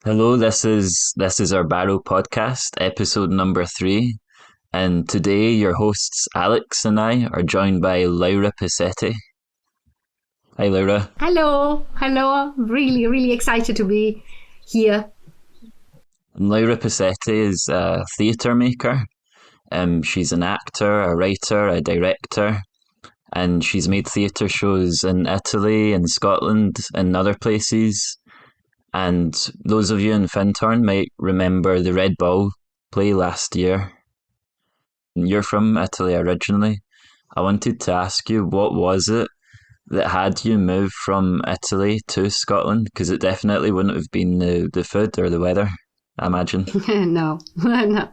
Hello, this is our Barrow podcast, episode number 3, and today your hosts Alex and I are joined by Laura Pasetti. Hi, Laura. Hello. Really, really excited to be here. And Laura Pasetti is a theatre maker. She's an actor, a writer, a director, and she's made theatre shows in Italy and Scotland and other places. And those of you in Fintorn might remember the Red Bull play last year. You're from Italy originally. I wanted to ask you, what was it that had you move from Italy to Scotland? Because it definitely wouldn't have been the food or the weather, I imagine. No, no.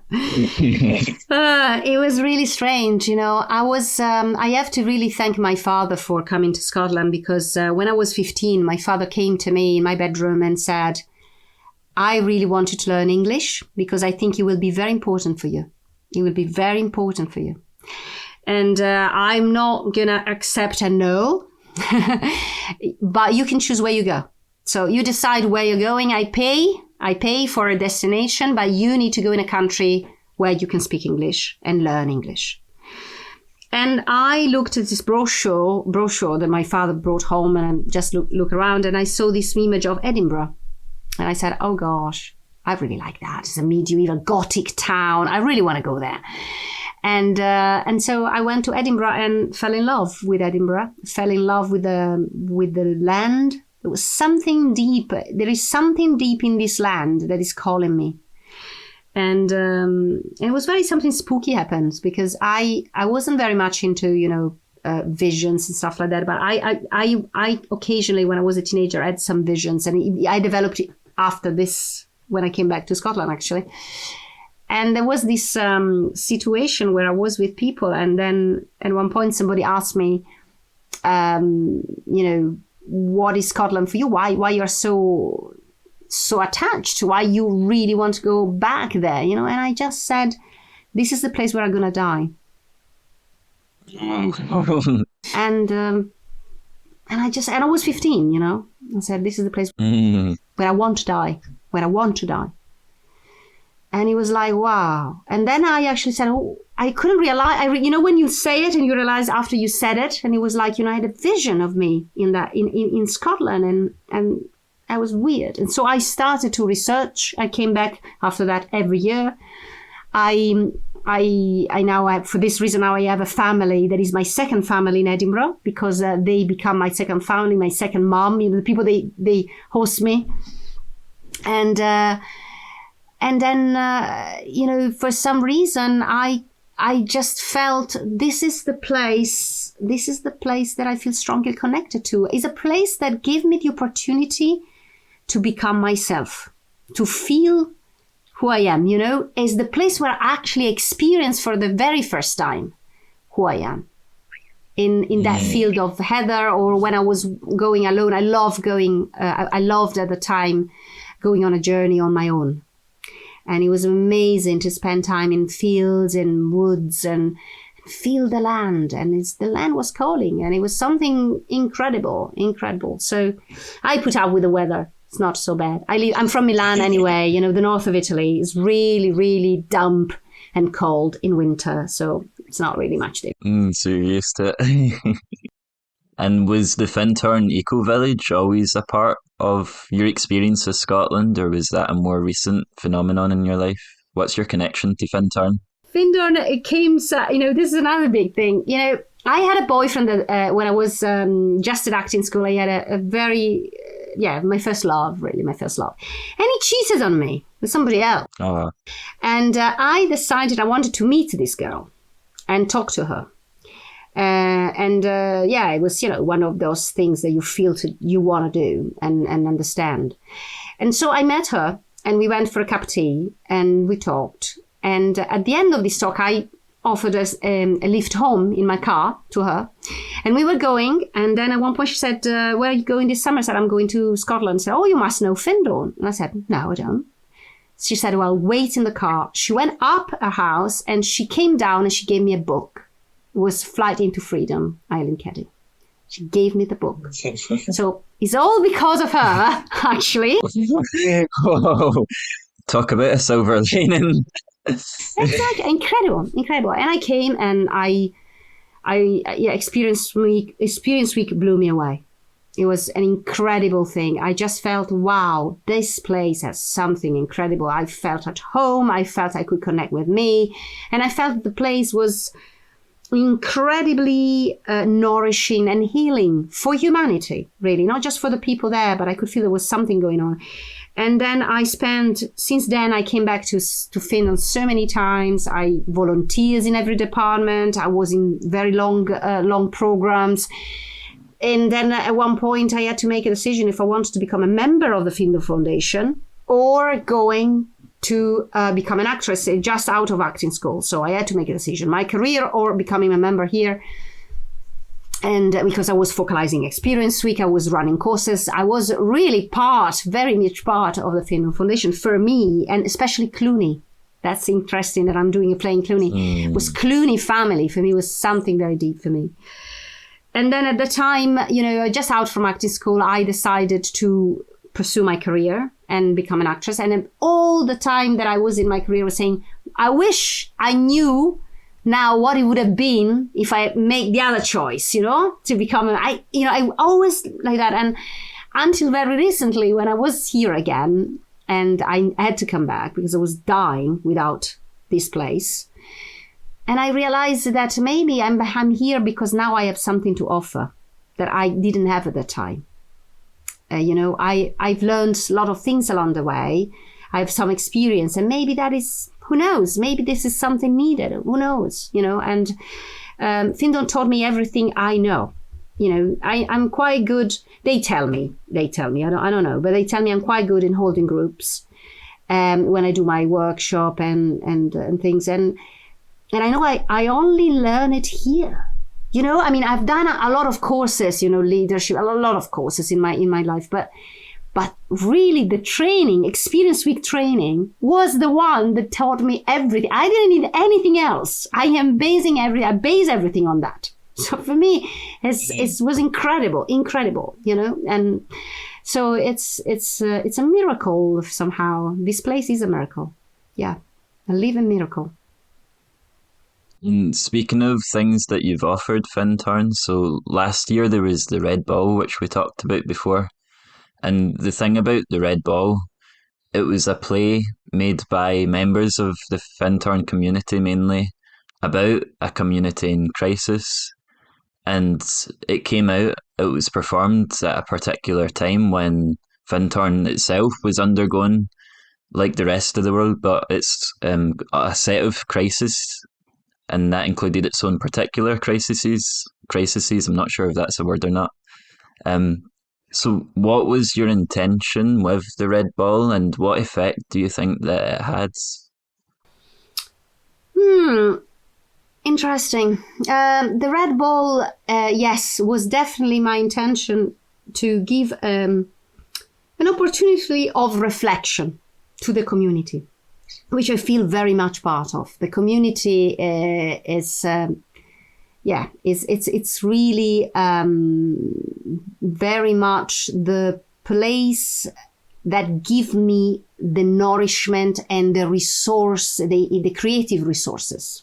It was really strange. I have to really thank my father for coming to Scotland because when I was 15, my father came to me in my bedroom and said, I really want you to learn English because I think it will be very important for you. It will be very important for you. And I'm not going to accept a no, but you can choose where you go. So you decide where you're going. I pay for a destination, but you need to go in a country where you can speak English and learn English. And I looked at this brochure that my father brought home, and I just look around, and I saw this image of Edinburgh. And I said, oh gosh, I really like that. It's a medieval Gothic town. I really want to go there. And so I went to Edinburgh and fell in love with Edinburgh, fell in love with the land. There was something deep. There is something deep in this land that is calling me. And it was something spooky happens because I wasn't very much into, visions and stuff like that. But I occasionally, when I was a teenager, I had some visions, and I developed it after this when I came back to Scotland, actually. And there was this situation where I was with people, and then at one point somebody asked me, what is Scotland for you? Why you're so attached? Why you really want to go back there? And I just said, this is the place where I'm gonna die. and I was 15. I said, this is the place where I want to die. Where I want to die. And he was like, wow. And then I actually said, oh, I couldn't realize, when you say it and you realize after you said it, and it was like, I had a vision of me in Scotland, and that was weird. And so I started to research. I came back after that every year. I now have, for this reason, now I have a family that is my second family in Edinburgh because they become my second family, my second mom, the people, they host me. And then, for some reason, I just felt this is the place that I feel strongly connected to. It's a place that gave me the opportunity to become myself, to feel who I am, is the place where I actually experienced for the very first time who I am. In that field of heather, or when I was going alone, I loved at the time going on a journey on my own. And it was amazing to spend time in fields and woods and feel the land. And the land was calling, and it was something incredible. So I put up with the weather. It's not so bad. I'm from Milan anyway. The north of Italy is really, really damp and cold in winter. So it's not really much different. So you're used to it. And was the Fintorn Eco Village always a part of your experience of Scotland, or was that a more recent phenomenon in your life? What's your connection to Fintorn? Fintorn, it came, this is another big thing. I had a boyfriend that when I was just at acting school, I had a very, my first love. And he cheated on me with somebody else. Oh. And I decided I wanted to meet this girl and talk to her. It was, one of those things that you feel you want to do and understand. And so I met her, and we went for a cup of tea, and we talked. And at the end of this talk, I offered us a lift home in my car to her. And we were going, and then at one point she said, where are you going this summer? I said, I'm going to Scotland. She said, oh, you must know Fintorn. And I said, no, I don't. She said, well, wait in the car. She went up her house, and she came down, and she gave me a book. Was Flight into Freedom, Eileen Keddy. She gave me the book. So it's all because of her, actually. Whoa. Talk about a silver lining. Exactly, incredible. And I came and Experience Week blew me away. It was an incredible thing. I just felt, wow, this place has something incredible. I felt at home. I felt I could connect with me. And I felt the place was incredibly nourishing and healing for humanity, really. Not just for the people there, but I could feel there was something going on. And then since then, I came back to Finland so many times. I volunteered in every department. I was in very long programs. And then at one point, I had to make a decision if I wanted to become a member of the Finland Foundation or going to become an actress just out of acting school. So I had to make a decision, my career or becoming a member here. And because I was focalizing Experience Week, I was running courses. I was really very much part of the Finland Foundation for me, and especially Cluny. That's interesting that I'm doing a play in Cluny. It was Cluny family for me, was something very deep for me. And then at the time, just out from acting school, I decided to pursue my career and become an actress. And all the time that I was in my career was saying, I wish I knew now what it would have been if I make the other choice, to become I always like that. And until very recently, when I was here again, and I had to come back because I was dying without this place. And I realized that maybe I'm here because now I have something to offer that I didn't have at the time. I've learned a lot of things along the way. I have some experience, and maybe that is, who knows, maybe this is something needed. Who knows, and Finland taught me everything I know. I'm quite good. They tell me, I don't know, but they tell me I'm quite good in holding groups when I do my workshop and things. And I know I only learn it here. I've done a lot of courses, leadership, a lot of courses in my life, but really the training, Experience Week training, was the one that taught me everything. I didn't need anything else. I base everything on that. So for me, it was incredible, and so it's a miracle somehow. This place is a miracle. Yeah, a living miracle. And speaking of things that you've offered, Fintarn, so last year there was the Red Ball, which we talked about before. And the thing about the Red Ball, it was a play made by members of the Fintarn community mainly about a community in crisis. And it came out, it was performed at a particular time when Fintarn itself was undergoing, like the rest of the world, but it's a set of crises, and that included its own particular crises. I'm not sure if that's a word or not. So what was your intention with the Red Ball, and what effect do you think that it had? Interesting. The Red Ball, yes, was definitely my intention to give an opportunity of reflection to the community, which I feel very much part of. The community is really very much the place that give me the nourishment and the resource, the creative resources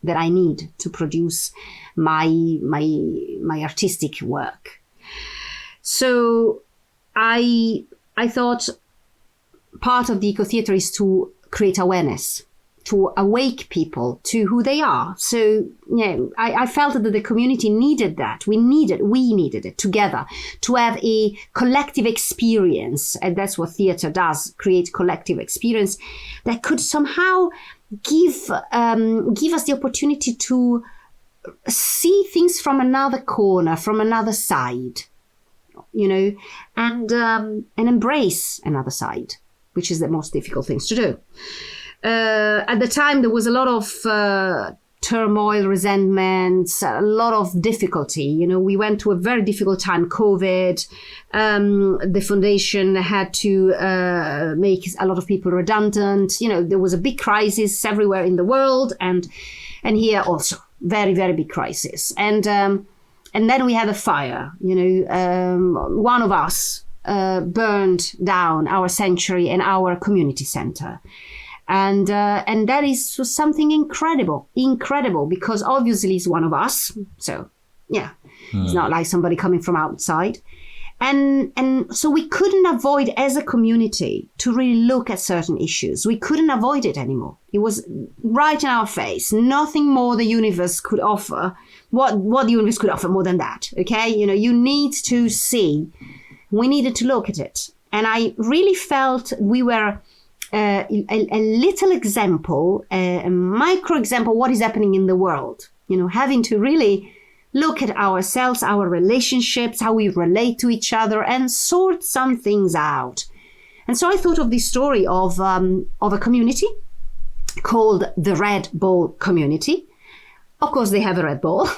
that I need to produce my artistic work. So I thought part of the eco-theatre is to create awareness, to awake people to who they are. So, I felt that the community needed that. We needed it together to have a collective experience. And that's what theatre does, create collective experience that could somehow give us the opportunity to see things from another corner, from another side, and embrace another side, which is the most difficult things to do. At the time, there was a lot of turmoil, resentment, a lot of difficulty. We went to a very difficult time, COVID. The foundation had to make a lot of people redundant. There was a big crisis everywhere in the world, and here also very, very big crisis. And and then we had a fire. One of us burned down our sanctuary and our community center. And that was something incredible, because obviously he's one of us. So, yeah, it's not like somebody coming from outside. And so we couldn't avoid, as a community, to really look at certain issues. We couldn't avoid it anymore. It was right in our face. Nothing more the universe could offer. What the universe could offer more than that, okay? You need to see. We needed to look at it. And I really felt we were a little example, a micro example, what is happening in the world. Having to really look at ourselves, our relationships, how we relate to each other, and sort some things out. And so I thought of this story of a community called the Red Ball Community. Of course, they have a red ball,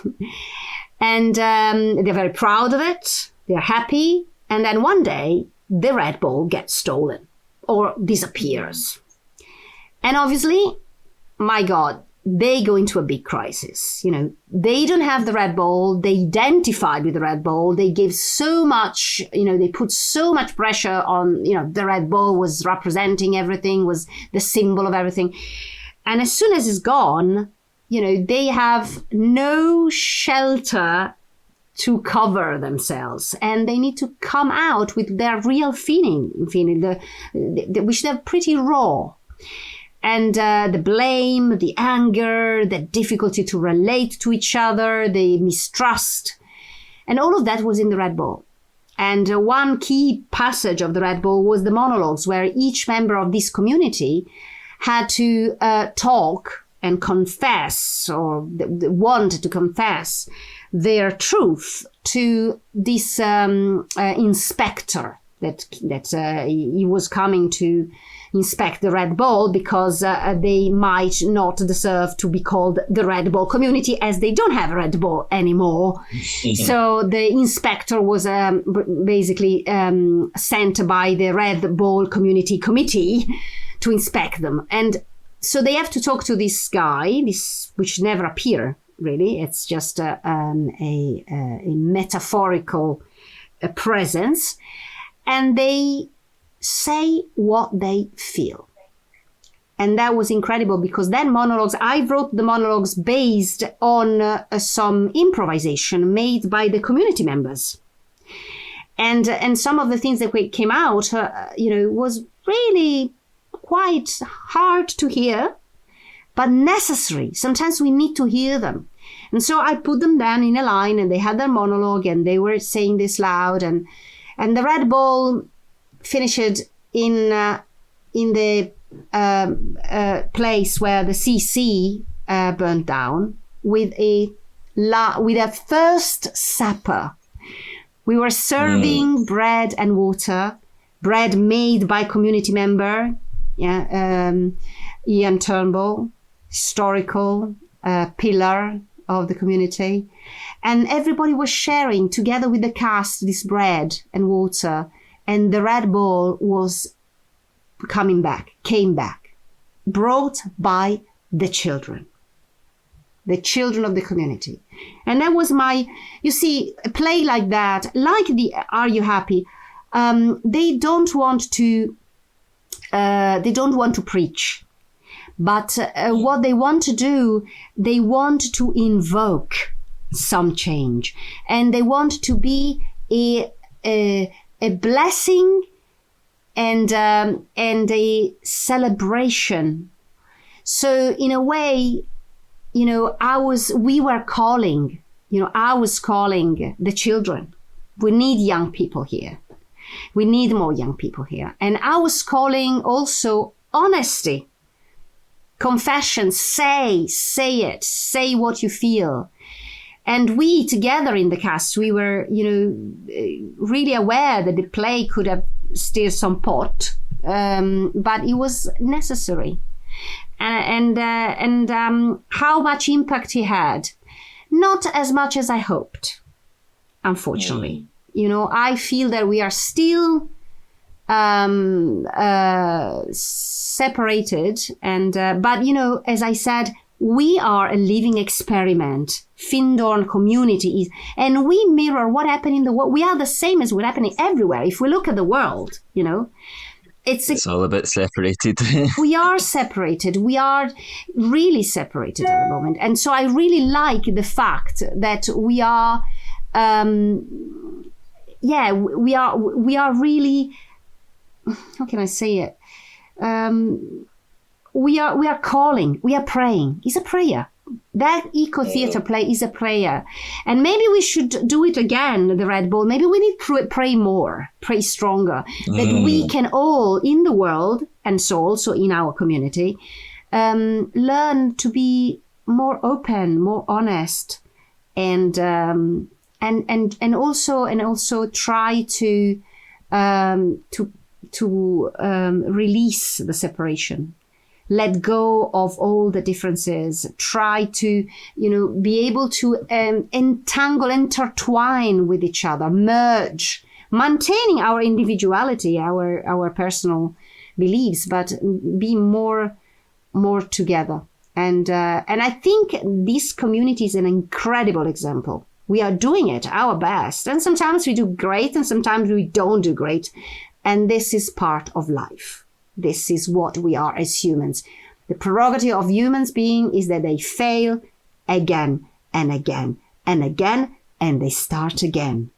and they're very proud of it. They're happy. And then one day, the red ball gets stolen or disappears. And obviously, my God, they go into a big crisis. They don't have the red ball. They identified with the red ball. They gave so much, they put so much pressure on, the red ball was representing everything, was the symbol of everything. And as soon as it's gone, they have no shelter to cover themselves, and they need to come out with their real feeling, which they're pretty raw. And the blame, the anger, the difficulty to relate to each other, the mistrust, and all of that was in the Red Ball. And one key passage of the Red Ball was the monologues, where each member of this community had to talk and confess, or wanted to confess their truth to this inspector that he was coming to inspect the Red Ball, because they might not deserve to be called the Red Ball Community, as they don't have a Red Ball anymore. So the inspector was basically sent by the Red Ball Community Committee to inspect them. And so they have to talk to this guy, which never appear, really. It's just a metaphorical presence. And they say what they feel. And that was incredible, because then monologues, I wrote the monologues based on some improvisation made by the community members. And some of the things that came out, was really quite hard to hear, but necessary. Sometimes we need to hear them. And so I put them down in a line, and they had their monologue, and they were saying this loud, and the Red Ball finished in the place where the CC burned down with a first supper. We were serving bread and water, bread made by community member, Ian Turnbull, historical pillar of the community. And everybody was sharing together with the cast this bread and water. And the Red Ball was came back, brought by the children of the community. And that was you see, a play like that, like the Are You Happy? They don't want to preach. But what they want to do, they want to invoke some change. And they want to be a blessing and a celebration. So in a way, I was calling the children. We need young people here. We need more young people here. And I was calling also honesty, confession. Say it, say what you feel. And we together in the cast, we were, really aware that the play could have stirred some pot, but it was necessary. And how much impact he had, not as much as I hoped, unfortunately. I feel that we are still separated, and but as I said, we are a living experiment. Findorn community is, and we mirror what happened in the world. We are the same as what's happening everywhere. If we look at the world, it's all a bit separated. We are separated. We are really separated at the moment. And so I really like the fact that we are, we are really, how can I say it? We are calling, we are praying. It's a prayer. That eco theater play is a prayer. And maybe we should do it again, the Red Bull. Maybe we need to pray more, pray stronger, that we can all in the world, and so also in our community, learn to be more open, more honest, and also try to release the separation. Let go of all the differences. Try to, be able to intertwine with each other, merge, maintaining our individuality, our personal beliefs, but be more together. And I think this community is an incredible example. We are doing it our best, and sometimes we do great, and sometimes we don't do great. And this is part of life. This is what we are as humans. The prerogative of humans being is that they fail again and again and again, and they start again.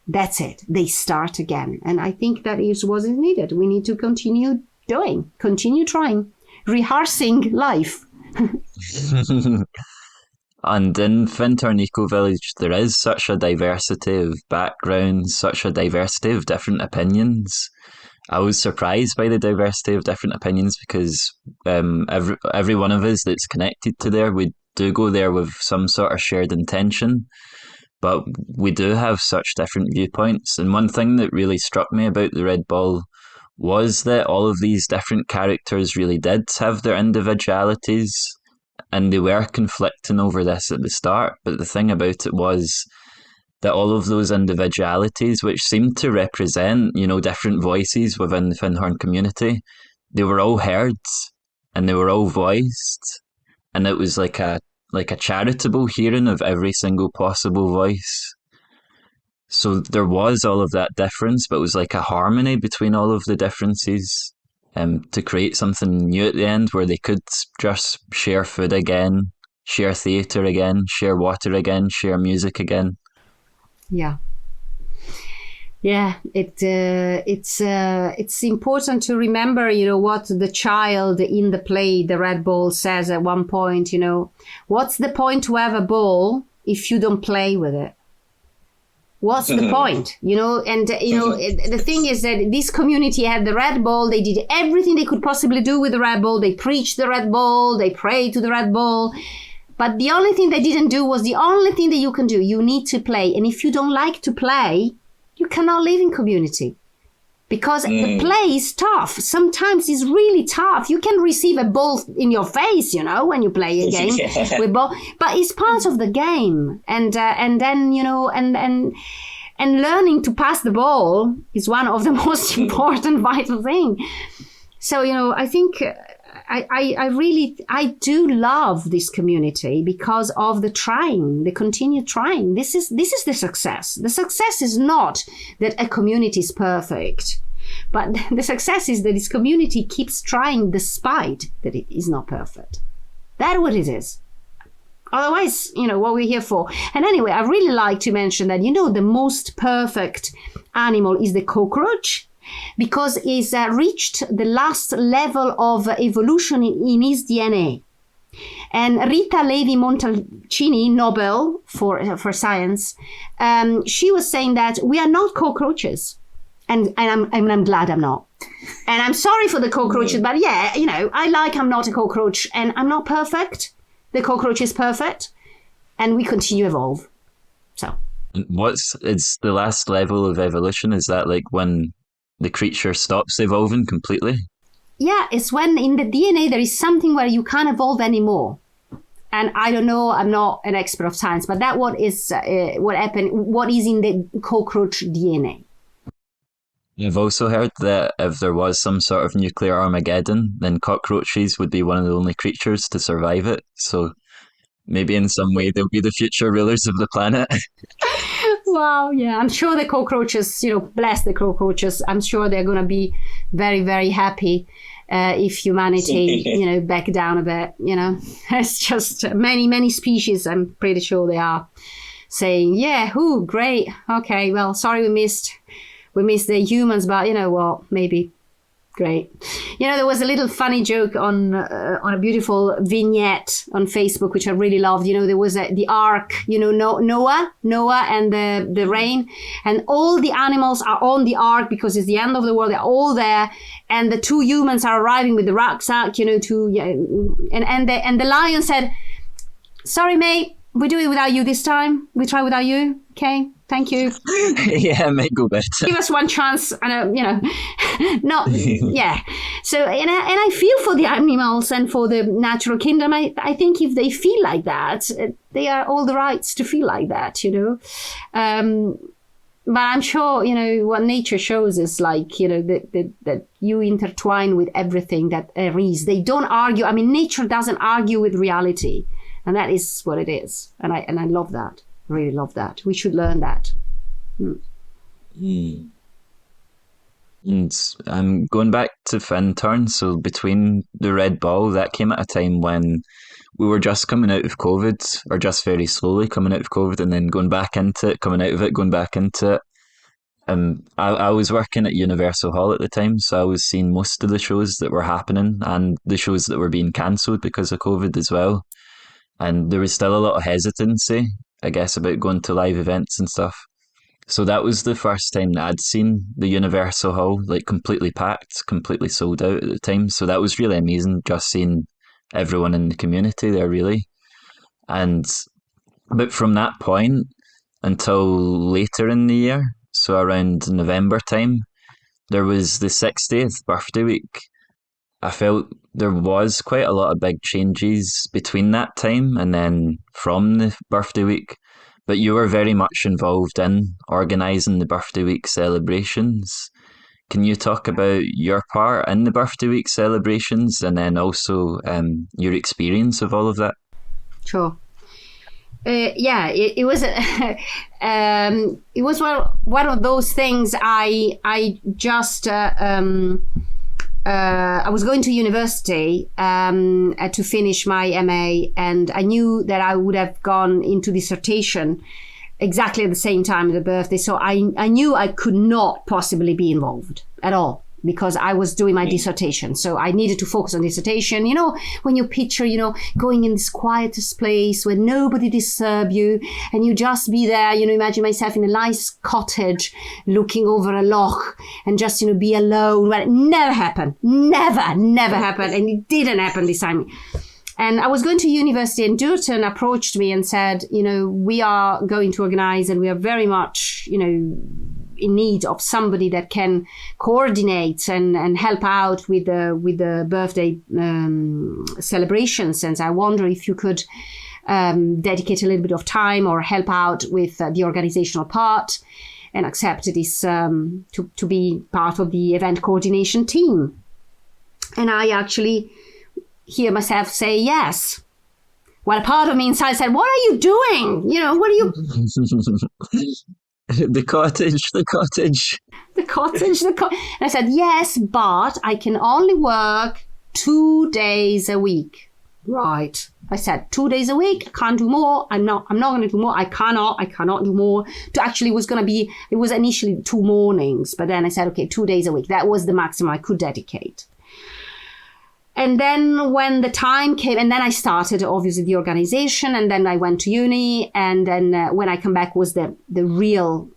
That's it. They start again. And I think that is what is needed. We need to continue trying, rehearsing life. And in Findorn Eco Village, there is such a diversity of backgrounds, such a diversity of different opinions. I was surprised by the diversity of different opinions because every one of us that's connected to there, we do go there with some sort of shared intention, but we do have such different viewpoints. And one thing that really struck me about the Red Ball was that all of these different characters really did have their individualities, and they were conflicting over this at the start. But the thing about it was that all of those individualities, which seemed to represent, different voices within the Findorn community, they were all heard and they were all voiced. And it was like a charitable hearing of every single possible voice. So there was all of that difference, but it was like a harmony between all of the differences, to create something new at the end where they could just share food again, share theatre again, share water again, share music again. Yeah. It's important to remember, what the child in the play, the Red Ball, says at one point. What's the point to have a ball if you don't play with it? What's the point? The thing is that this community had the Red Ball. They did everything they could possibly do with the Red Ball. They preached the Red Ball. They prayed to the Red Ball. But the only thing they didn't do was the only thing that you can do. You need to play. And if you don't like to play, you cannot live in community. Because the play is tough. Sometimes it's really tough. You can receive a ball in your face, when you play a game with ball. But it's part of the game. And then, and learning to pass the ball is one of the most important, vital things. So, I think I do love this community because of the continued trying. This is the success. The success is not that a community is perfect, but the success is that this community keeps trying despite that it is not perfect. That's what it is. Otherwise, what we're here for. And anyway, I really like to mention that, the most perfect animal is the cockroach, because it's reached the last level of evolution in his DNA. And Rita Levi-Montalcini, Nobel for science, she was saying that we are not cockroaches. And I'm glad I'm not. And I'm sorry for the cockroaches, but I'm not a cockroach, and I'm not perfect. The cockroach is perfect, and we continue to evolve. So, it's the last level of evolution? Is that like when the creature stops evolving completely? Yeah, it's when in the DNA there is something where you can't evolve anymore. And I don't know, I'm not an expert of science, but that what is what happened, what is in the cockroach DNA. I've also heard that if there was some sort of nuclear Armageddon, then cockroaches would be one of the only creatures to survive it. So maybe in some way they'll be the future rulers of the planet. Wow, yeah. I'm sure the cockroaches, bless the cockroaches. I'm sure they're going to be very, very happy if humanity, back down a bit, It's just many, many species, I'm pretty sure they are saying, yeah, great. Okay, well, sorry we missed the humans, but you know what, maybe great. There was a little funny joke on a beautiful vignette on Facebook, which I really loved. There was the ark, Noah and the rain, and all the animals are on the ark because it's the end of the world. They're all there, and the two humans are arriving with the rucksack, and the lion said, "Sorry, mate, we do it without you this time. We try without you. Okay, thank you." Yeah, it might go better. Give us one chance, and not yeah. So and I feel for the animals and for the natural kingdom. I think if they feel like that, they are all the rights to feel like that. But I'm sure what nature shows is like that you intertwine with everything that there is. They don't argue. I mean, nature doesn't argue with reality, and that is what it is. And I love that. Really love that. We should learn that. Mm. And going back to Finturn, so Between the Red Ball, that came at a time when we were just coming out of COVID, or just very slowly coming out of COVID, and then going back into it, coming out of it, going back into it. I was working at Universal Hall at the time, so I was seeing most of the shows that were happening and the shows that were being cancelled because of COVID as well. And there was still a lot of hesitancy, I guess, about going to live events and stuff. So that was the first time that I'd seen the Universal Hall like completely packed, completely sold out at the time. So that was really amazing, just seeing everyone in the community there, really. But from that point until later in the year, so around November time, there was the 60th birthday week. I felt there was quite a lot of big changes between that time and then from the birthday week. But you were very much involved in organising the birthday week celebrations. Can you talk about your part in the birthday week celebrations and then also your experience of all of that? Sure. It was it was one of those things. I just I was going to university to finish my MA, and I knew that I would have gone into dissertation exactly at the same time as the birthday. So I knew I could not possibly be involved at all because I was doing my dissertation. So I needed to focus on dissertation. When you picture, going in this quietest place where nobody disturb you and you just be there, imagine myself in a nice cottage looking over a loch and just, be alone. Well, it never happened. Never happened. And it didn't happen this time. And I was going to university, and Durton approached me and said, we are going to organize, and we are very much, in need of somebody that can coordinate and help out with the birthday celebrations. And I wonder if you could dedicate a little bit of time or help out with the organizational part and accept this to be part of the event coordination team. And I actually hear myself say yes. Well, part of me inside said, "What are you doing? What are you..." The cottage. And I said, yes, but I can only work 2 days a week. Right. I said 2 days a week. I can't do more. I'm not going to do more. I cannot do more. It was initially 2 mornings, but then I said, okay, 2 days a week. That was the maximum I could dedicate. And then when the time came, and then I started obviously the organization, and then I went to uni, and then when I come back was the real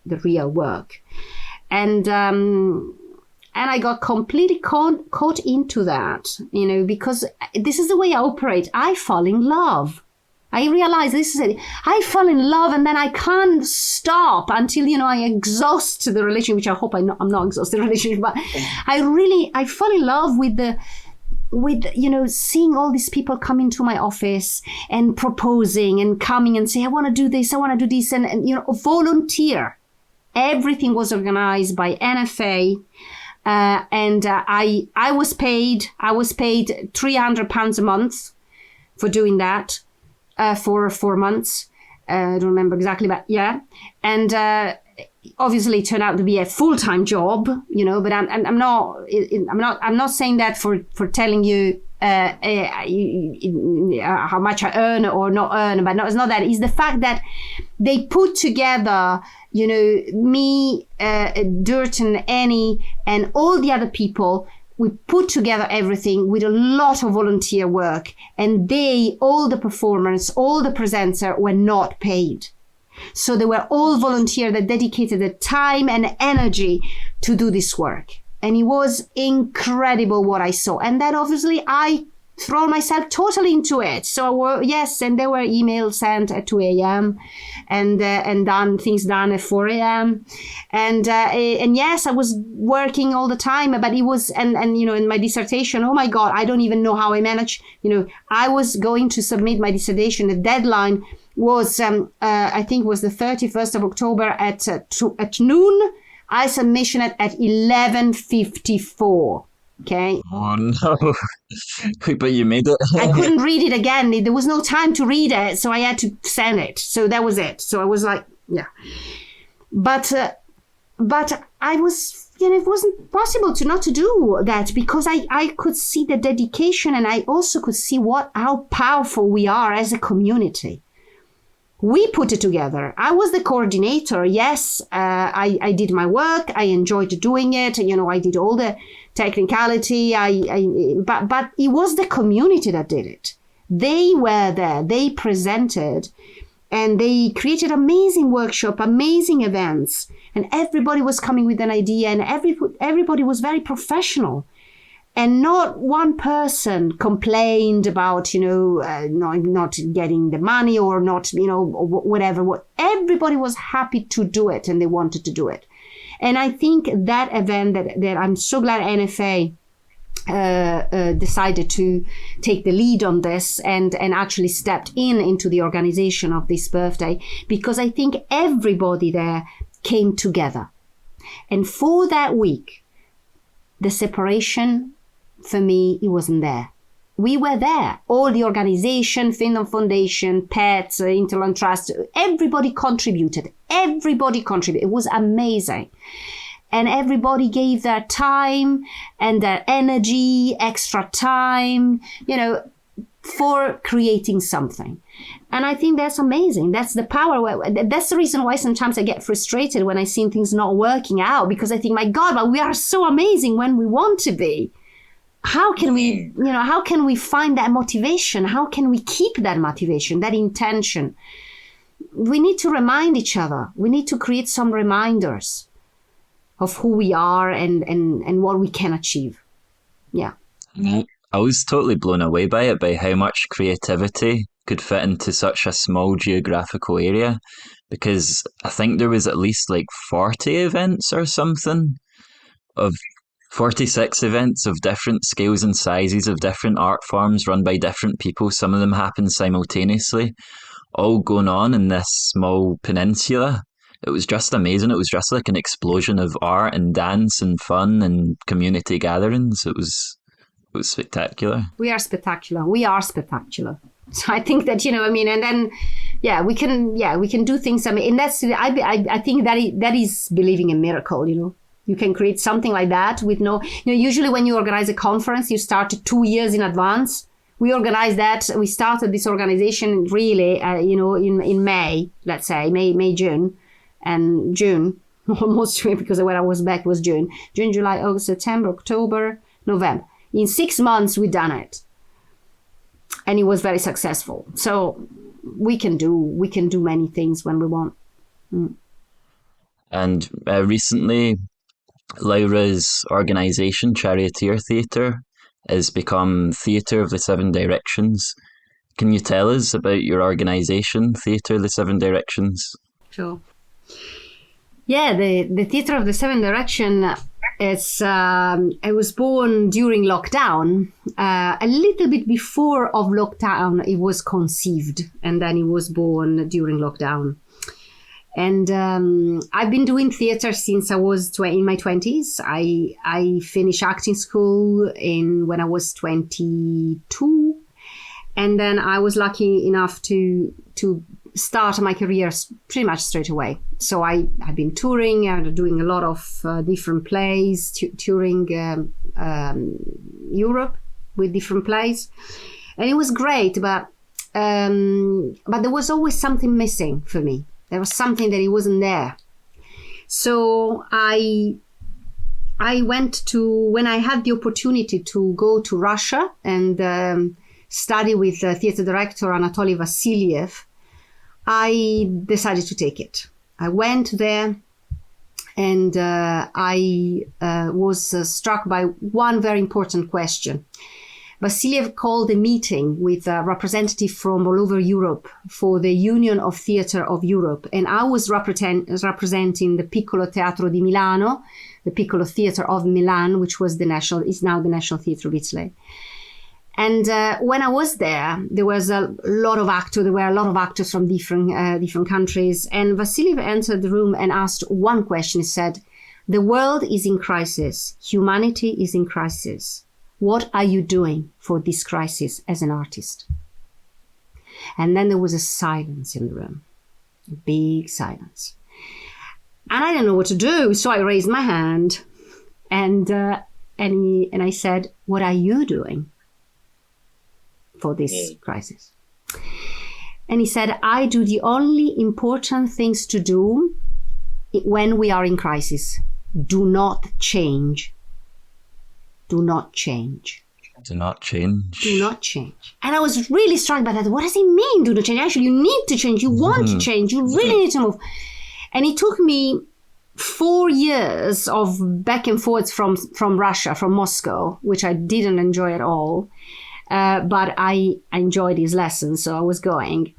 work, and I got completely caught into that, because this is the way I operate. I fall in love. I realize this is it. I fall in love, and then I can't stop until I exhaust the relationship, which I hope I'm not exhausted the relationship, but I fall in love with seeing all these people come into my office and proposing and coming and say, I want to do this, and volunteer. Everything was organized by NFA. And I was paid £300 a month for doing that for 4 months. I don't remember exactly, but yeah. And obviously it turned out to be a full-time job, you know, but I'm not saying that for telling you how much I earn or not earn, but no, it's not that. It's the fact that they put together, you know, me, Dirt and Annie and all the other people. We put together everything with a lot of volunteer work, and all the performers, all the presenters were not paid. So they were all volunteer that dedicated the time and energy to do this work. And it was incredible what I saw. And then obviously I throw myself totally into it. So yes, and there were emails sent at 2 a.m. and things done at 4 a.m. And yes, I was working all the time, but it was, and you know, in my dissertation, oh my God, I don't even know how I managed. You know, I was going to submit my dissertation. The deadline was, I think was the 31st of October at noon. I submission it at 11:54. Okay. Oh no! But you made it. I couldn't read it again. There was no time to read it, so I had to send it. So that was it. So I was like, yeah. But I was, you know, it wasn't possible not to do that, because I could see the dedication, and I also could see how powerful we are as a community. We put it together. I was the coordinator. Yes, I did my work. I enjoyed doing it. You know, I did all the technicality. But it was the community that did it. They were there. They presented, and they created amazing workshop, amazing events, and everybody was coming with an idea, and everybody was very professional. And not one person complained about, you know, not getting the money or not, you know, whatever. Everybody was happy to do it, and they wanted to do it. And I think that event that I'm so glad NFA decided to take the lead on this and actually stepped into the organization of this birthday, because I think everybody there came together. And for that week, the separation, for me, it wasn't there. We were there. All the organization, Findon Foundation, Pets, Interland Trust, everybody contributed. It was amazing. And everybody gave their time and their energy, extra time, you know, for creating something. And I think that's amazing. That's the power. That's the reason why sometimes I get frustrated when I see things not working out, because I think, my God, but we are so amazing when we want to be. How can we find that motivation? How can we keep that motivation, that intention? We need to remind each other. We need to create some reminders of who we are and what we can achieve. Yeah. I was totally blown away by it, by how much creativity could fit into such a small geographical area, because I think there was at least like 40 events or something, of 46 events of different scales and sizes, of different art forms, run by different people. Some of them happened simultaneously, all going on in this small peninsula. It was just amazing. It was just like an explosion of art and dance and fun and community gatherings. It was spectacular. We are spectacular. So I think that, you know, I mean, and then, we can do things. I mean, and that's, I think that is believing in miracle, you know. You can create something like that with usually when you organize a conference, you start 2 years in advance. We organized that. We started this organization really, in May, let's say, May, June, and June, almost, because when I was back was June, July, August, September, October, November. In 6 months, we done it. And it was very successful. So we can do many things when we want. Mm. And recently, Laura's organisation, Charioteer Theatre, has become Theatre of the Seven Directions. Can you tell us about your organisation, Theatre of the Seven Directions? Sure. Yeah, the Theatre of the Seven Directions, it was born during lockdown. A little bit before of lockdown, it was conceived, and then it was born during lockdown. And I've been doing theater since I was in my 20s. I finished acting school when I was 22. And then I was lucky enough to start my career pretty much straight away. So I've been touring and doing a lot of different plays, touring Europe with different plays. And it was great, but there was always something missing for me. There was something that it wasn't there. So I went when I had the opportunity to go to Russia and study with theater director Anatoly Vassiliev, I decided to take it. I went there and I was struck by one very important question. Vassiliev called a meeting with a representative from all over Europe for the Union of Theatre of Europe. And I was representing the Piccolo Teatro di Milano, the Piccolo Theatre of Milan, which is now the National Theatre of Italy. And when I was there, there were a lot of actors from different countries. And Vassiliev entered the room and asked one question. He said, "The world is in crisis. Humanity is in crisis. What are you doing for this crisis as an artist?" And then there was a silence in the room, a big silence. And I didn't know what to do, so I raised my hand, and I said, "What are you doing for this crisis?" And he said, "I do the only important things to do when we are in crisis. Do not change. Do not change. Do not change. Do not change." And I was really struck by that. What does it mean, do not change? Actually, you need to change. You want to change. You really need to move. And it took me 4 years of back and forth from Russia, from Moscow, which I didn't enjoy at all. But I enjoyed his lessons, so I was going.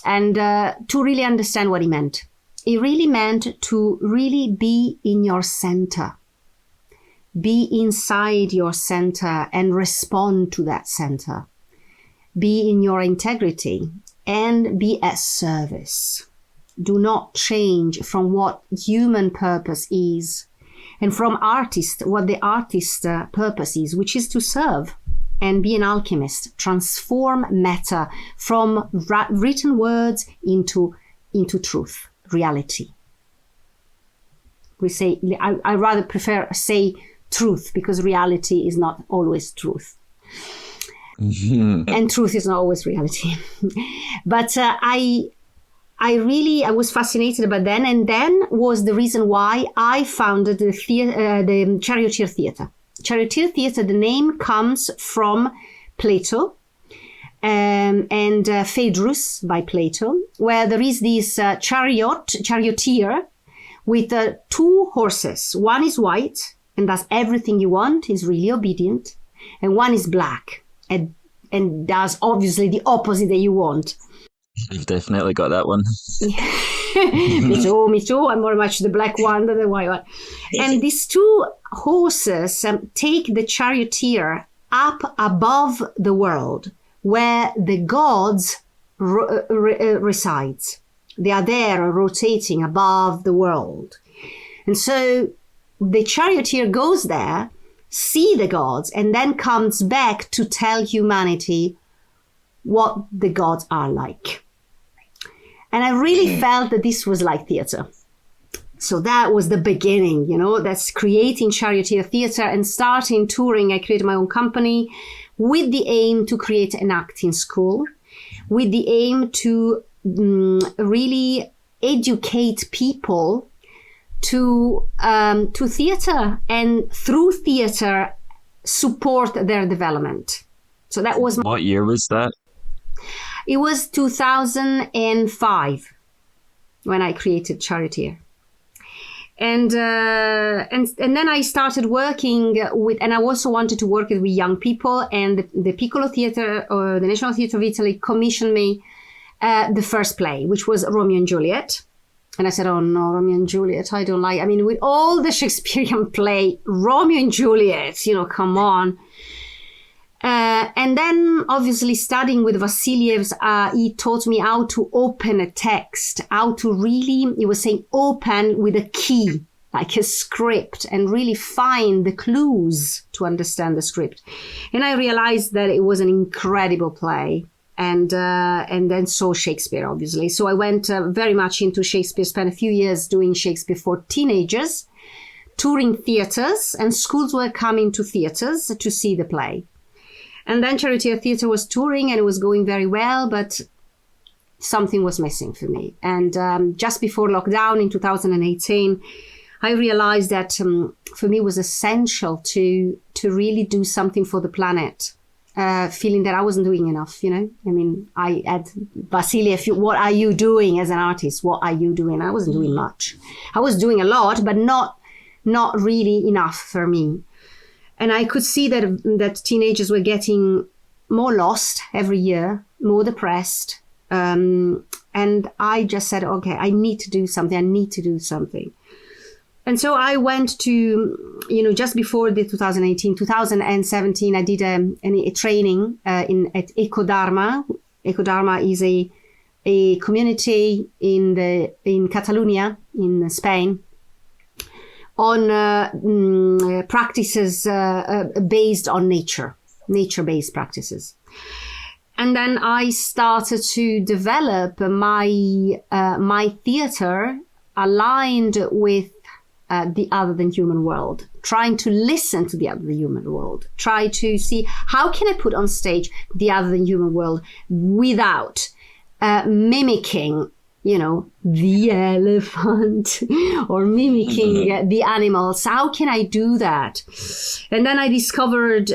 And to really understand what he meant. It really meant to really be in your center. Be inside your center and respond to that center. Be in your integrity and be at service. Do not change from what human purpose is, and from artist, what the artist purpose is, which is to serve and be an alchemist, transform matter from written words into truth, reality. I rather prefer say truth, because reality is not always truth. And truth is not always reality. But I was fascinated about that, and then was the reason why I founded the Charioteer Theatre. Charioteer Theatre, the name comes from Plato and Phaedrus by Plato, where there is this charioteer with 2 horses. One is white and does everything you want, is really obedient, and one is black and does obviously the opposite that you want. You've definitely got that one. Me too. I'm more much the black one than the white one. And these 2 horses take the charioteer up above the world, where the gods resides. They are there rotating above the world. And so the charioteer goes there, see the gods, and then comes back to tell humanity what the gods are like. And I really felt that this was like theater. So that was the beginning, that's creating Charioteer Theatre and starting touring. I created my own company with the aim to create an acting school, with the aim to really educate people to theatre, and through theatre support their development. So that was What year was that? It was 2005 when I created Charioteer. And then I started working with, and I also wanted to work with young people, and the Piccolo Theatre, or the National Theatre of Italy, commissioned me the first play, which was Romeo and Juliet. And I said, "Oh no, Romeo and Juliet, I don't like, with all the Shakespearean play, Romeo and Juliet, come on." And then, obviously, studying with Vasiliev's, he taught me how to open a text, how to really, he was saying, open with a key, like a script, and really find the clues to understand the script. And I realized that it was an incredible play. And then saw Shakespeare, obviously. So I went very much into Shakespeare, spent a few years doing Shakespeare for teenagers, touring theaters, and schools were coming to theaters to see the play. And then Charity Theatre was touring and it was going very well, but something was missing for me. And just before lockdown in 2018, I realized that for me it was essential to really do something for the planet. Feeling that I wasn't doing enough, you know. I mean, I had Vasiliev, what are you doing as an artist? What are you doing? I wasn't doing much. I was doing a lot, but not really enough for me. And I could see that teenagers were getting more lost every year, more depressed. And I just said, okay, I need to do something. And so I went to, just before the 2017, I did a training at Ecodharma. Ecodharma is a community in Catalonia, in Spain, on practices based on nature-based practices. And then I started to develop my theater aligned with the other than human world, trying to listen to the other than human world, try to see how can I put on stage the other than human world without mimicking, the elephant or mimicking the animals. How can I do that? And then I discovered,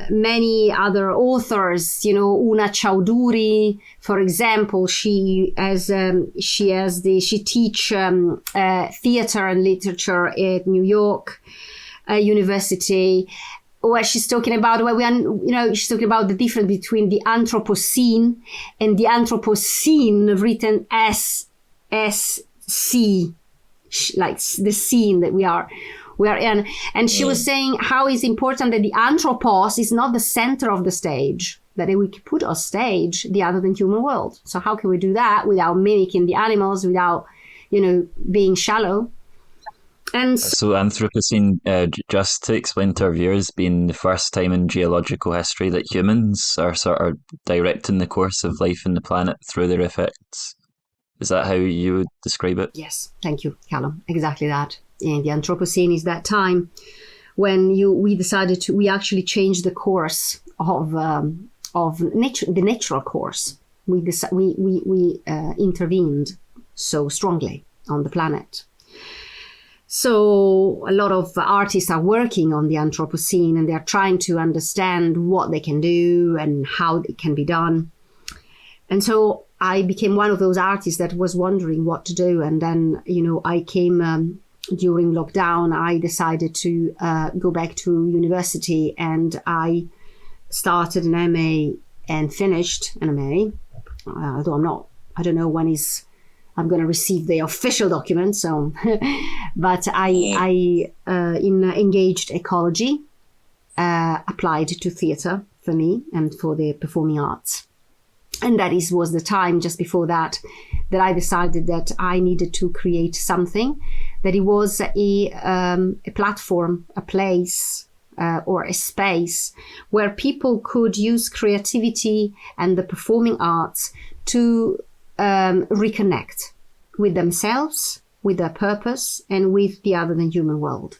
many other authors, Una Chowdhury, for example, she teach theater and literature at New York University, where she's talking about she's talking about the difference between the Anthropocene and the Anthropocene written S-C, like the scene that we are in. And she was saying how it's important that the anthropos is not the center of the stage, that we can put on stage the other than human world. So how can we do that without mimicking the animals, without, being shallow? And so Anthropocene, just to explain to our viewers, being the first time in geological history that humans are sort of directing the course of life in the planet through their effects. Is that how you would describe it? Yes, thank you, Callum. Exactly that. And the Anthropocene is that time when we actually changed the course of nature, the natural course. We intervened so strongly on the planet. So a lot of artists are working on the Anthropocene and they're trying to understand what they can do and how it can be done. And so I became one of those artists that was wondering what to do. And then, I came during lockdown, I decided to go back to university and I started an MA and finished an MA, although I don't know when I'm going to receive the official document. So, but I engaged ecology, applied to theatre for me and for the performing arts. And was the time just before that I decided that I needed to create something, that it was a platform, a place, or a space where people could use creativity and the performing arts to reconnect with themselves, with their purpose, and with the other than human world.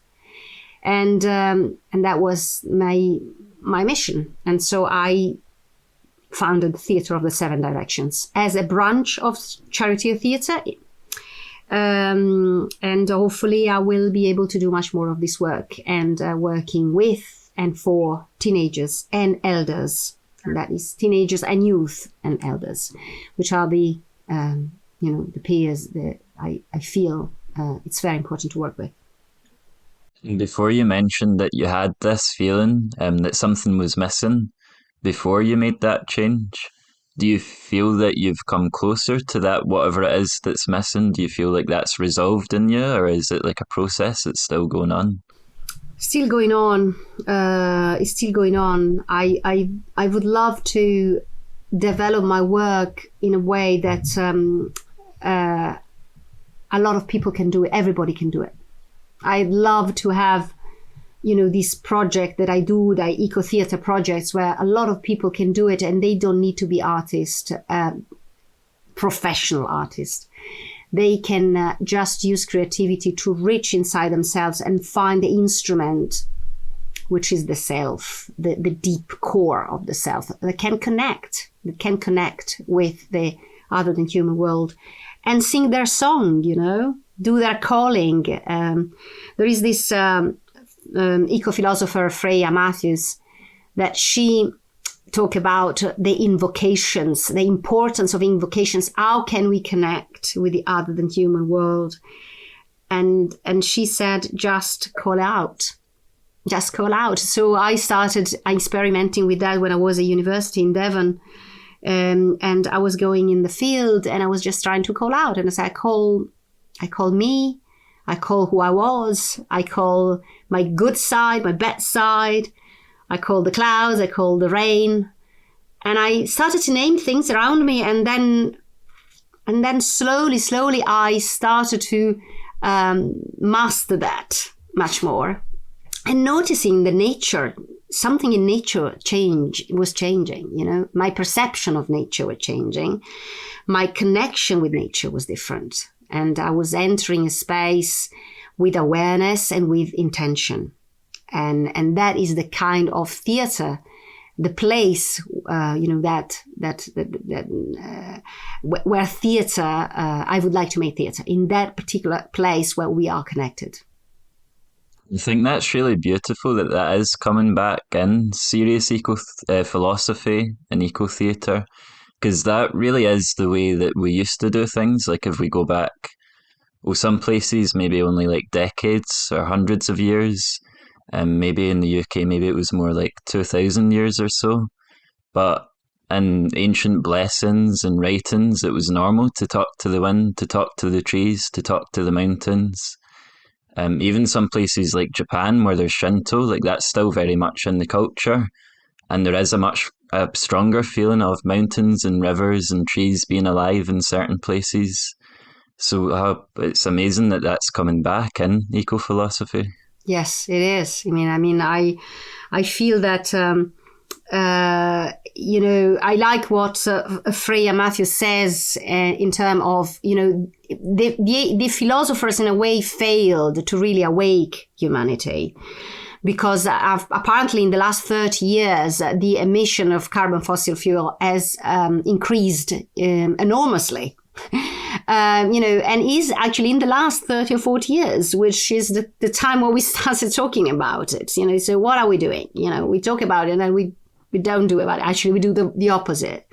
And that was my mission. And so I founded the Theatre of the Seven Directions as a branch of Charity Theatre. And hopefully I will be able to do much more of this work and working with and for teenagers and elders. And that is teenagers and youth and elders, which are the peers that I feel it's very important to work with. Before you mentioned that you had this feeling that something was missing before you made that change, do you feel that you've come closer to that, whatever it is that's missing? Do you feel like that's resolved in you, or is it like a process that's still going on? Still going on. It's still going on. I would love to develop my work in a way that a lot of people can do it. Everybody can do it. I'd love to have, this project that I do, the eco theater projects, where a lot of people can do it and they don't need to be artists, professional artists. They can just use creativity to reach inside themselves and find the instrument, which is the self, the deep core of the self, that can connect with the other than human world and sing their song, do their calling. There is this eco-philosopher, Freya Matthews, that she talk about the invocations, the importance of invocations. How can we connect with the other than human world? And she said, just call out. Just call out. So I started experimenting with that when I was at university in Devon. And I was going in the field and I was just trying to call out. And as I call me, I call who I was, I call my good side, my bad side, I call the clouds, I call the rain. And I started to name things around me. And then slowly, I started to master that much more. And noticing the nature, something in nature was changing, my perception of nature was changing. My connection with nature was different. And I was entering a space with awareness and with intention. And that is the kind of theater, the place, where theater, I would like to make theater, in that particular place where we are connected. I think that's really beautiful that is coming back in serious philosophy and eco theatre, because that really is the way that we used to do things. Like if we go back, some places maybe only like decades or hundreds of years, and maybe in the UK maybe it was more like 2,000 years or so. But in ancient blessings and writings, it was normal to talk to the wind, to talk to the trees, to talk to the mountains. Even some places like Japan where there's Shinto, like that's still very much in the culture. And there is a stronger feeling of mountains and rivers and trees being alive in certain places. So it's amazing that that's coming back in eco-philosophy. Yes, it is. I feel that, I like what Freya Matthews says in terms of, the philosophers in a way failed to really awake humanity. Because apparently in the last 30 years, the emission of carbon fossil fuel has increased enormously. And is actually in the last 30 or 40 years, which is the time where we started talking about it. So what are we doing? We talk about it and then we don't do about it. Actually, we do the opposite.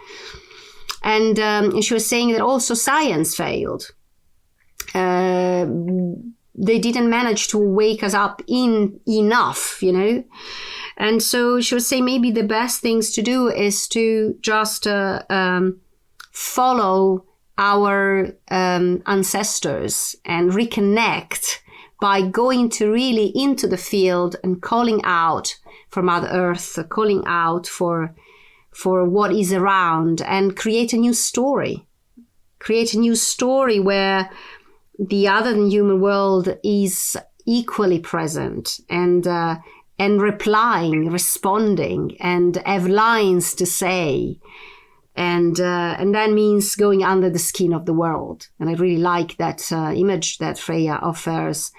And she was saying that also science failed. They didn't manage to wake us up enough, And so she was saying maybe the best things to do is to just follow our ancestors and reconnect by going to really into the field and calling out for Mother Earth, calling out for what is around, and create a new story. Create a new story where the other than human world is equally present and replying, responding, and have lines to say. And that means going under the skin of the world. And I really like that image that Freya offers,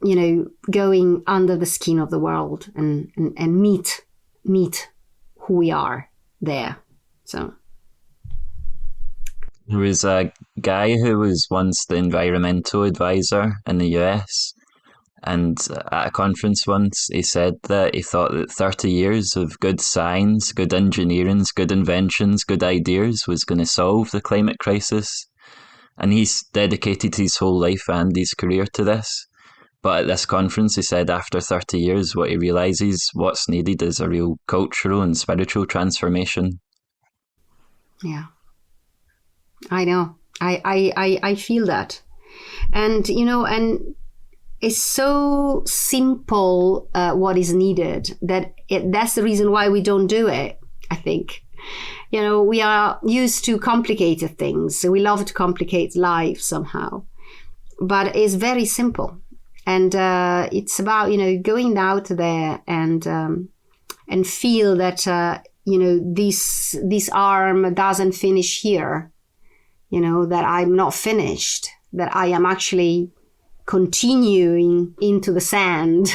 going under the skin of the world and meet who we are there. So there was a guy who was once the environmental advisor in the US. And at a conference once, he said that he thought that 30 years of good science, good engineering, good inventions, good ideas was going to solve the climate crisis. And he's dedicated his whole life and his career to this. But at this conference, he said after 30 years, what he realises what's needed is a real cultural and spiritual transformation. Yeah, I know. I feel that. And, it's so simple what is needed that's the reason why we don't do it, I think. We are used to complicated things. So we love to complicate life somehow. But it's very simple. And it's about, going out there and feel that, this arm doesn't finish here. That I'm not finished, that I am actually continuing into the sand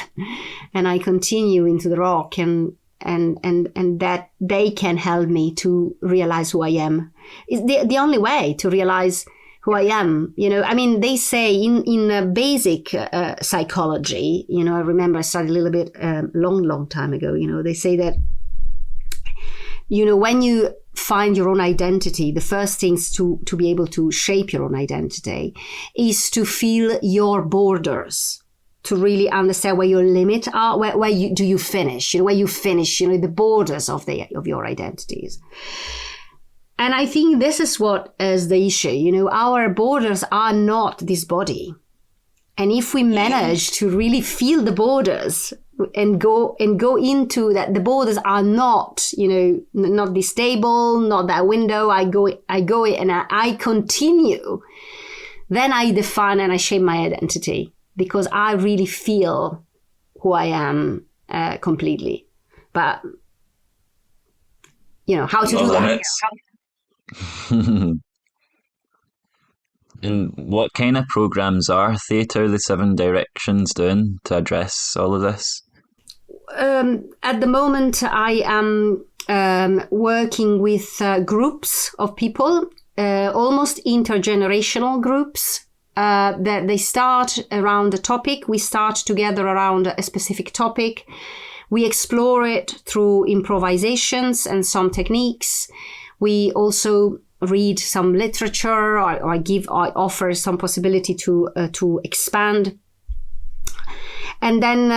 and I continue into the rock and that they can help me to realize who I am. It's the only way to realize who I am. They say in basic psychology, I remember I studied a little bit long time ago, they say that, when you find your own identity, the first things to be able to shape your own identity is to feel your borders, to really understand where your limits are, where you finish, where you finish, the borders of your identities. And I think this is what is the issue. Our borders are not this body. And if we manage to really feel the borders and go into that, the borders are not, not this table, not that window. I go and I continue. Then I define and I shape my identity because I really feel who I am completely. But, how to do that? And what kind of programs are Theatre the Seven Directions doing to address all of this? At the moment, I am working with groups of people, almost intergenerational groups, that they start around a topic. We start together around a specific topic. We explore it through improvisations and some techniques. We also read some literature. I offer some possibility to expand. And then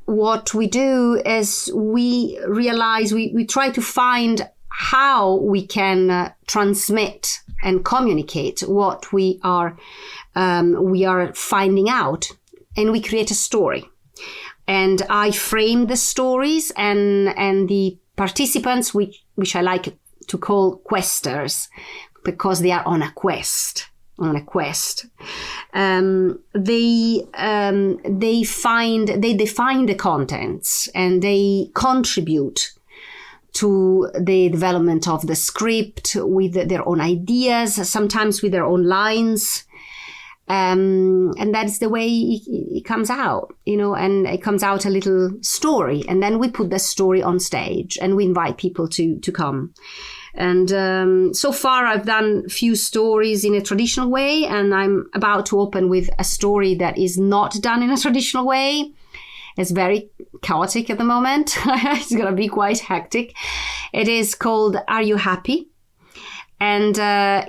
what we do is we realize we try to find how we can transmit and communicate what we are finding out, and we create a story. And I frame the stories, and the participants, which I like to call questers, because they are on a quest. They define the contents and they contribute to the development of the script with their own ideas, sometimes with their own lines. And that's the way it comes out, and it comes out a little story. And then we put the story on stage and we invite people to come. And so far I've done a few stories in a traditional way, and I'm about to open with a story that is not done in a traditional way. It's very chaotic at the moment. It's going to be quite hectic. It is called Are You Happy? And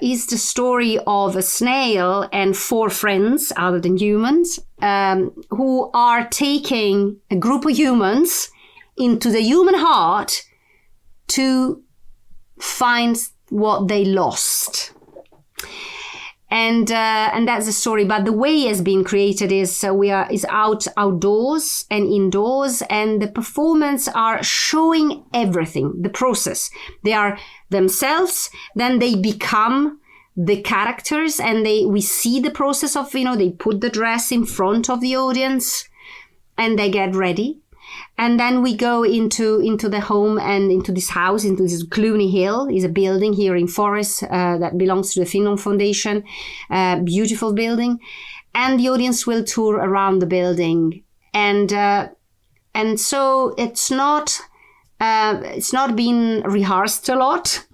is the story of a snail and 4 friends other than humans who are taking a group of humans into the human heart to find what they lost. And that's the story. But the way it's been created is outdoors and indoors, and the performance are showing everything, the process. They are themselves, then they become the characters, and we see the process of, they put the dress in front of the audience and they get ready. And then we go into the home and into this house, into this Cluny Hill, is a building here in Forest that belongs to the Finland Foundation, beautiful building. And the audience will tour around the building. And so it's not been rehearsed a lot.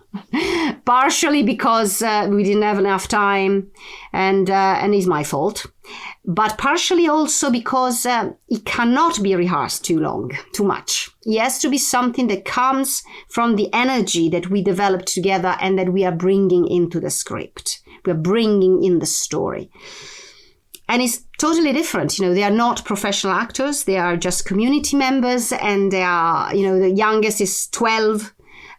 Partially because we didn't have enough time, and it's my fault, but partially also because it cannot be rehearsed too much. It has to be something that comes from the energy that we developed together and that we are bringing into the script. We're bringing in the story. And it's totally different. They are not professional actors. They are just community members, and they are, the youngest is 12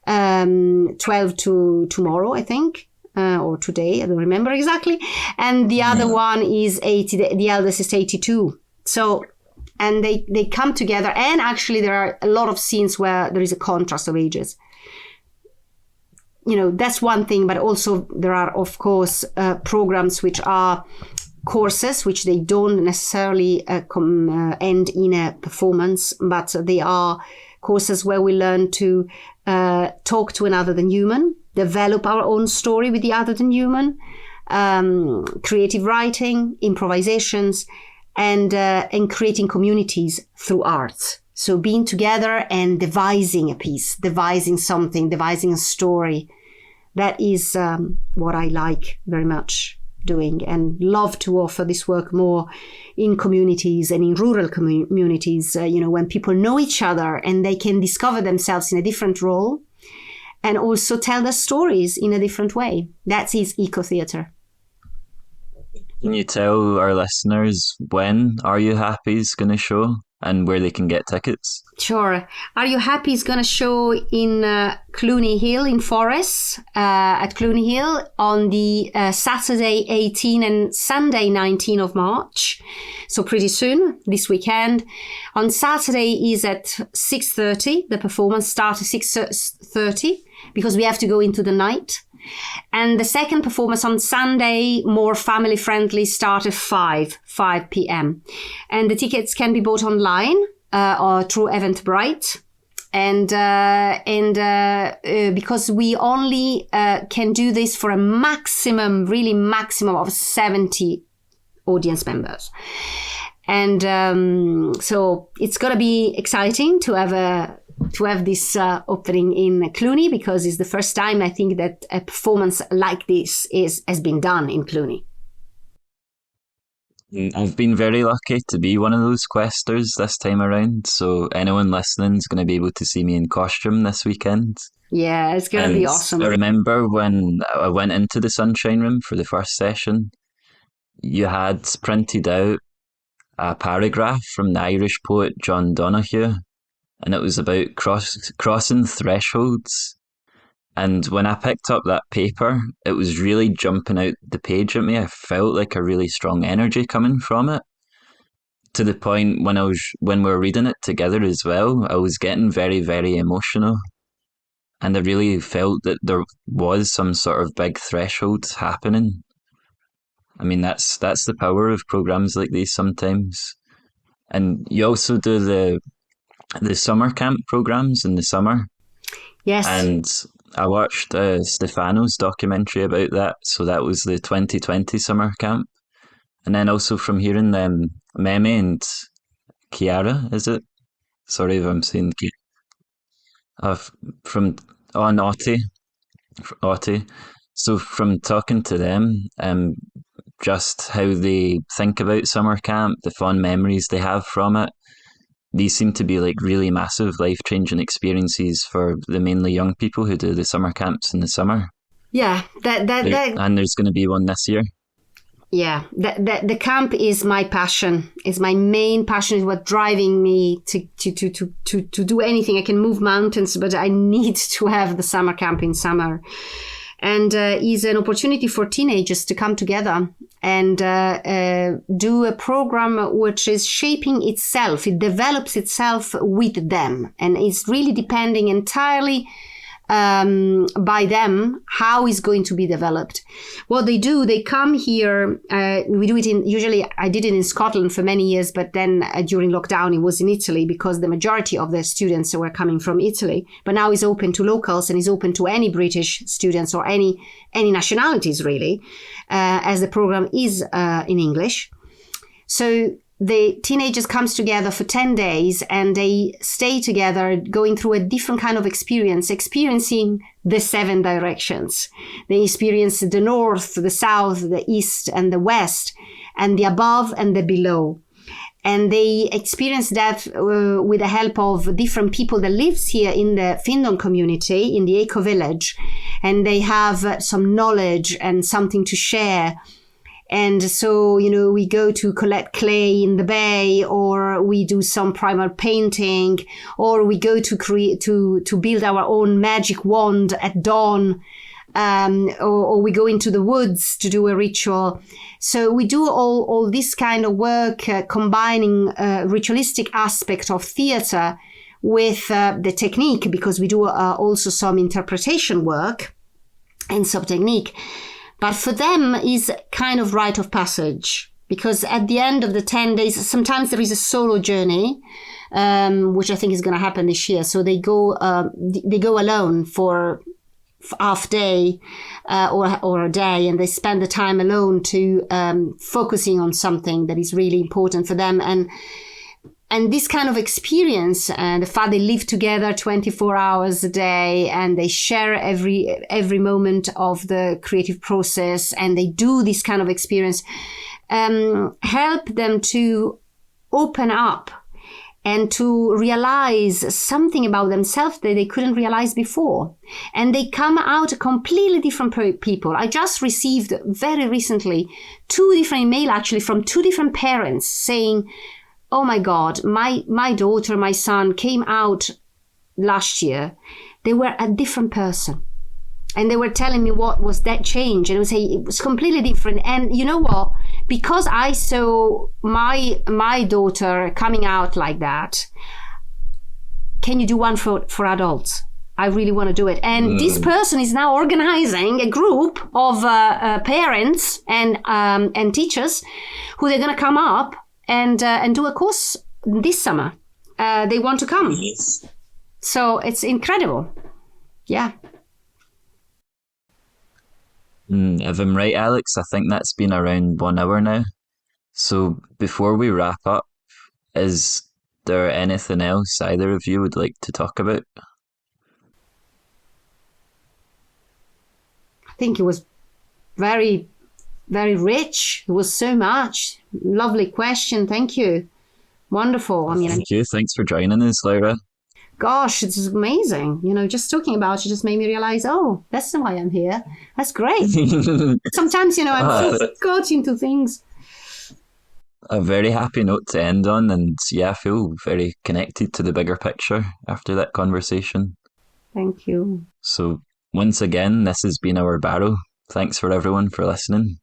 to tomorrow, I think, or today, I don't remember exactly. And the other one is 80, the eldest is 82. So, and they come together, and actually there are a lot of scenes where there is a contrast of ages. That's one thing, but also there are, of course, programs which are courses, which they don't necessarily end in a performance, but they are courses where we learn to talk to an other than human, develop our own story with the other than human, creative writing, improvisations, and creating communities through art. So being together and devising a piece, devising something, devising a story. That is what I like very much doing, and love to offer this work more in communities and in rural communities, when people know each other and they can discover themselves in a different role and also tell their stories in a different way. That is eco-theatre. Can you tell our listeners when Are You Happy is going to show and where they can get tickets? Sure. Are You Happy is going to show in Cluny Hill in Forres, at Cluny Hill on the Saturday 18 and Sunday 19 of March. So pretty soon, this weekend. On Saturday is at 6:30. The performance starts at 6:30 because we have to go into the night. And the second performance on Sunday, more family friendly, start at 5 p.m. And the tickets can be bought online or through Eventbrite. And because we only can do this for a maximum of 70 audience members. And so it's going to be exciting to have this opening in Cluny, because it's the first time I think that a performance like this has been done in Cluny. I've been very lucky to be one of those questers this time around, so anyone listening is going to be able to see me in costume this weekend. Yeah, it's going to be awesome. I remember when I went into the Sunshine Room for the first session, you had printed out a paragraph from the Irish poet John Donoghu, and it was about crossing thresholds. And when I picked up that paper, it was really jumping out the page at me. I felt like a really strong energy coming from it, to the point when we were reading it together as well, I was getting very, very emotional. And I really felt that there was some sort of big threshold happening. I mean, that's the power of programs like these sometimes. And you also do the summer camp programs in the summer. Yes. And I watched Stefano's documentary about that. So that was the 2020 summer camp. And then also from hearing Meme and Chiara, is it? Sorry if I'm saying from Otti. So from talking to them, just how they think about summer camp, the fond memories they have from it, these seem to be like really massive life-changing experiences for the mainly young people who do the summer camps in the summer. Yeah, and there's going to be one this year. Yeah, the camp is my passion. It's my main passion. Is what driving me to do anything. I can move mountains, but I need to have the summer camp in summer. And is an opportunity for teenagers to come together and do a program which is shaping itself. It develops itself with them, and it's really depending entirely by them how it's going to be developed. What they do, they come here. We do it usually I did it in Scotland for many years, but then during lockdown it was in Italy because the majority of the students were coming from Italy. But now it's open to locals and is open to any British students or any nationalities really, as the program is in English. So the teenagers comes together for 10 days and they stay together going through a different kind of experiencing the 7 directions. They experience the north, the south, the east and the west, and the above and the below. And they experience that with the help of different people that lives here in the Findon community, in the Eco Village. And they have some knowledge and something to share. And so, we go to collect clay in the bay, or we do some primal painting, or we go to build our own magic wand at dawn. or we go into the woods to do a ritual. So we do all this kind of work, combining ritualistic aspect of theater with the technique, because we do also some interpretation work and some technique. But for them is kind of rite of passage, because at the end of the 10 days, sometimes there is a solo journey, which I think is going to happen this year. So they go alone for half day or a day, and they spend the time alone to focusing on something that is really important for them. And this kind of experience, and the fact they live together 24 hours a day, and they share every moment of the creative process, and they do this kind of experience, help them to open up and to realize something about themselves that they couldn't realize before. And they come out completely different people. I just received very recently 2 different emails, actually, from 2 different parents saying, oh my God, my daughter, my son came out last year. They were a different person. And they were telling me what was that change. And it was completely different. And you know what? Because I saw my daughter coming out like that, can you do one for adults? I really want to do it. And this person is now organizing a group of parents and teachers who they're going to come up and do a course this summer. They want to come. Yes. So it's incredible. Yeah. If I'm right, Alex, I think that's been around 1 hour now. So before we wrap up, is there anything else either of you would like to talk about? I think it was very, very rich. It was so much. Lovely question. Thank you. Wonderful. Thank you. Thanks for joining us, Laura. Gosh, it's amazing. Just talking about it just made me realize, oh, that's why I'm here. That's great. Sometimes, I'm so caught into things. A very happy note to end on, and yeah, I feel very connected to the bigger picture after that conversation. Thank you. So once again, this has been our Barrow. Thanks for everyone for listening.